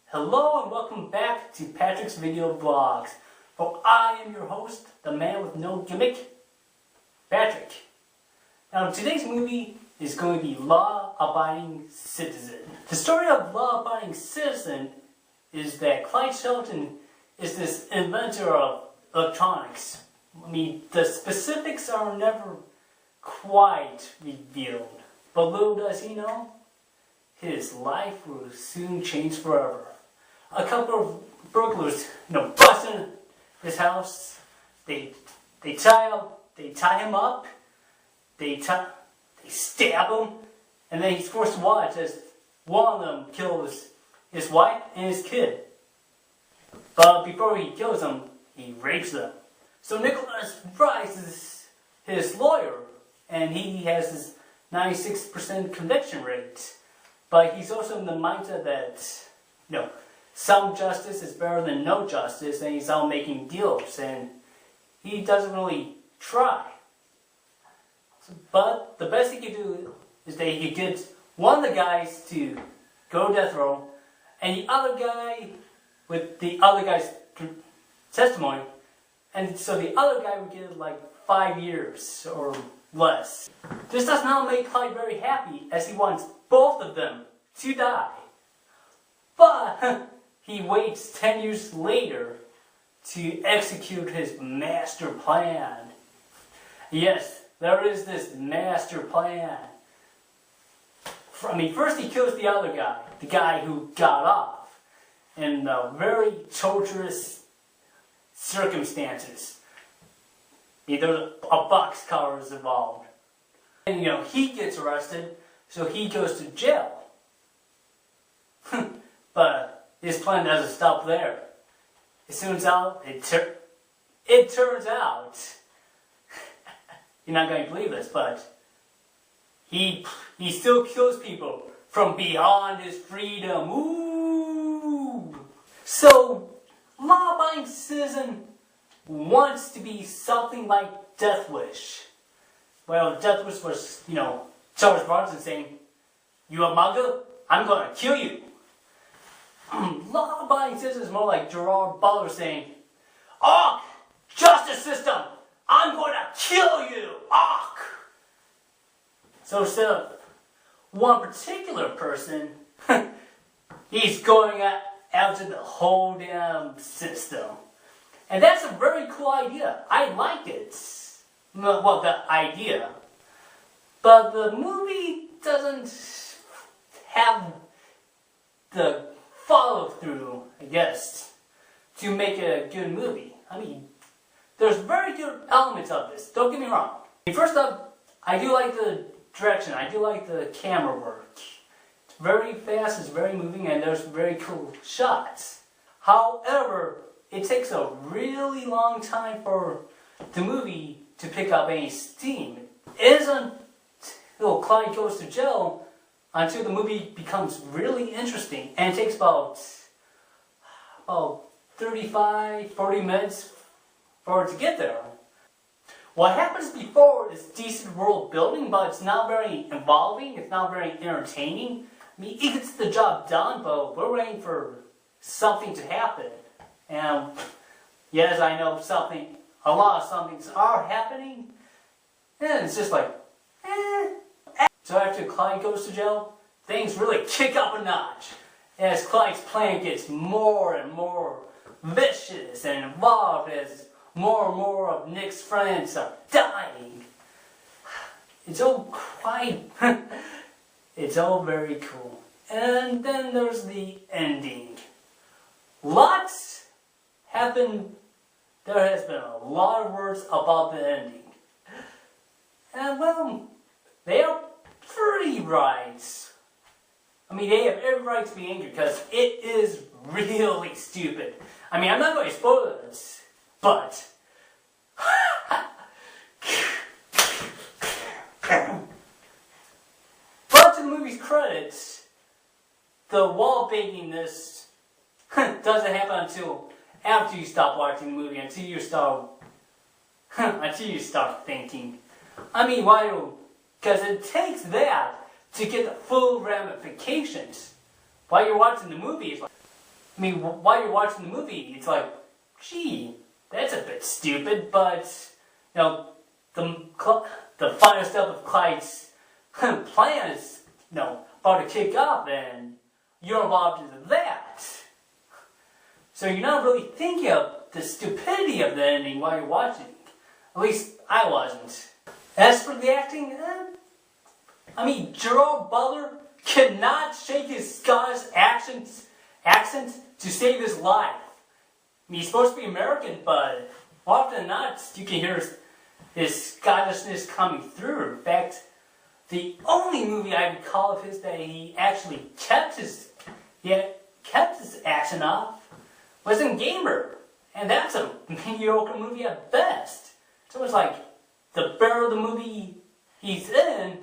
Hello and welcome back to Patrick's Video Vlogs. For I am your host, the man with no gimmick, Patrick. Now today's movie is going to be Law Abiding Citizen. The story of Law Abiding Citizen is that Clyde Shelton is this inventor of electronics. I mean, the specifics are never quite revealed. But little does he know, his life will soon change forever. A couple of burglars, bust in his house. They tie him up. They stab him, and then he's forced to watch as one of them kills his wife and his kid. But before he kills them, he rapes them. So Nicholas Price is his lawyer, and he has this 96% conviction rate. But he's also in the mindset that, some justice is better than no justice, and he's out making deals, and he doesn't really try. But the best he can do is that he gets one of the guys to go to death row, and the other guy with the other guy's testimony, and so the other guy would get like 5 years or less. This does not make Clyde very happy, as he wants both of them to die. But he waits 10 years later to execute his master plan. Yes, there is this master plan. First he kills the other guy, the guy who got off, in very torturous circumstances. There's a boxcar is involved. And he gets arrested, so he goes to jail. But his plan doesn't stop there. It turns out, you're not going to believe this, but he still kills people from beyond his freedom. Ooh! So, Law Abiding Citizen wants to be something like Death Wish. Well, Death Wish was, Charles Bronson saying, "You a mugger? I'm going to kill you." Law Abiding Citizen is more like Gerard Butler saying, "Ark! Justice system! I'm going to kill you! Ark!" So instead of one particular person, he's going out to the whole damn system. And that's a very cool idea. I like it. Well, the idea. But the movie doesn't have the follow-through, I guess, to make it a good movie. There's very good elements of this, don't get me wrong. First up, I do like the direction, I do like the camera work. It's very fast, it's very moving, and there's very cool shots. However, it takes a really long time for the movie to pick up any steam. It isn't until Clyde goes to jail until the movie becomes really interesting, and it takes about 35-40 minutes for it to get there. What happens before is decent world building, but it's not very involving, it's not very entertaining. It gets the job done, but we're waiting for something to happen. And yes, I know a lot of somethings are happening, and it's just like, So after Clyde goes to jail, things really kick up a notch as Clyde's plan gets more and more vicious and involved as more and more of Nick's friends are dying. It's all it's all very cool. And then there's the ending. Lots happened. There has been a lot of words about the ending. And well, they are pretty right. They have every right to be angry because it is really stupid. I'm not going to spoil this, but but to the movie's credits, the wall baginess doesn't happen until after you stop watching the movie, until you start thinking. Why? Because it takes that to get the full ramifications. While you're watching the movie, it's like, I mean, while you're watching the movie, it's like, gee, that's a bit stupid, but, you know, the final step of Clyde's plan is, you know, about to kick off, and you're involved in that. So you're not really thinking of the stupidity of the ending while you're watching. At least I wasn't. As for the acting, I mean, Gerard Butler cannot shake his Scottish accent to save his life. I mean, he's supposed to be American, but often than not, you can hear his Scottishness coming through. In fact, the only movie I recall of his that he actually kept his accent off was in Gamer, and that's a mediocre movie at best. So it's like, the better the movie he's in,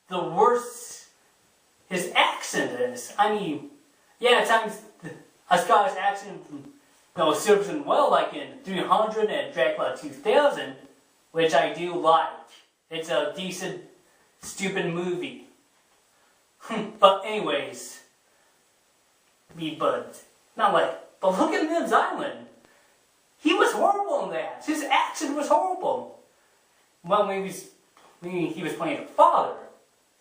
the worse his accent is. I mean, yeah, at times a Scottish accent, you know, serves him well, like in 300 and Dracula 2000, which I do like. It's a decent, stupid movie. But anyways, but look at Liv's Island. He was horrible in that. His accent was horrible. Well, maybe he was playing a father.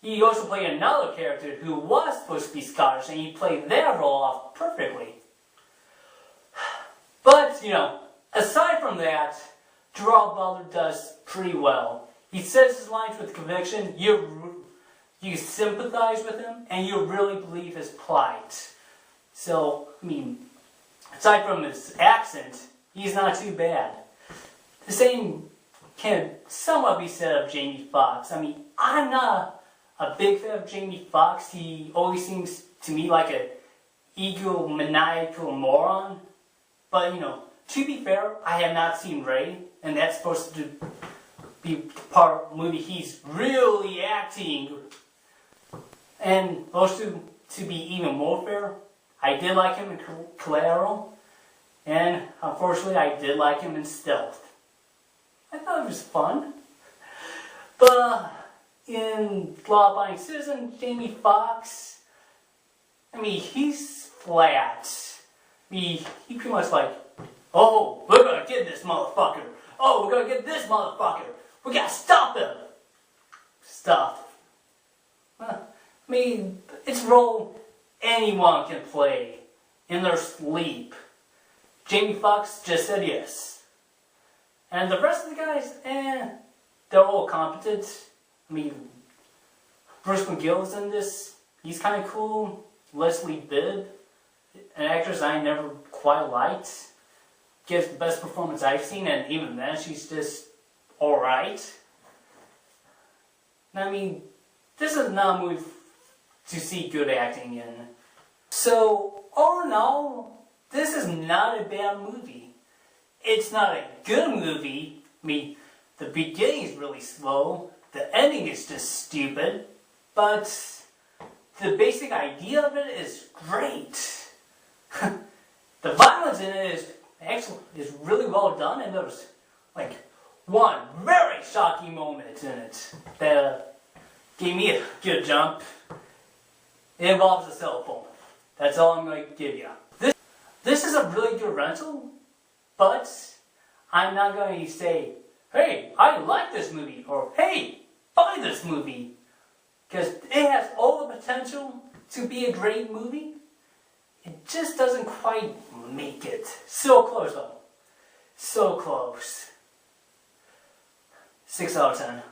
He also played another character who was supposed to be Scottish, and he played that role off perfectly. But, you know, aside from that, Gerard Butler does pretty well. He says his lines with conviction, you sympathize with him, and you really believe his plight. So, I mean, aside from his accent, he's not too bad. The same can somewhat be said of Jamie Foxx. I mean, I'm not a big fan of Jamie Foxx. He always seems to me like an egomaniacal moron. But, you know, to be fair, I have not seen Ray, and that's supposed to be part of the movie he's really acting. And also, to be even more fair, I did like him in Collateral, and unfortunately I did like him in Stealth. I thought it was fun. But in Law-Abiding Citizen, Jamie Foxx, I mean, he's flat. I mean, he pretty much like, oh, we're gonna get this motherfucker. Oh, we're gonna get this motherfucker. We gotta stop him. Stuff. I mean, it's a role anyone can play in their sleep. Jamie Foxx just said yes. And the rest of the guys, they're all competent. I mean, Bruce McGill's in this. He's kind of cool. Leslie Bibb, an actress I never quite liked, gives the best performance I've seen, and even then she's just alright. I mean, this is not a movie to see good acting in. So, all in all, this is not a bad movie. It's not a good movie. I mean, the beginning is really slow, the ending is just stupid, but the basic idea of it is great. The violence in it is excellent, is really well done, and there's like one very shocking moment in it that gave me a good jump. It involves a cell phone. That's all I'm going to give you. This is a really good rental, but I'm not going to say, hey, I like this movie, or hey, buy this movie. Because it has all the potential to be a great movie. It just doesn't quite make it. So close though. So close. 6 out of 10.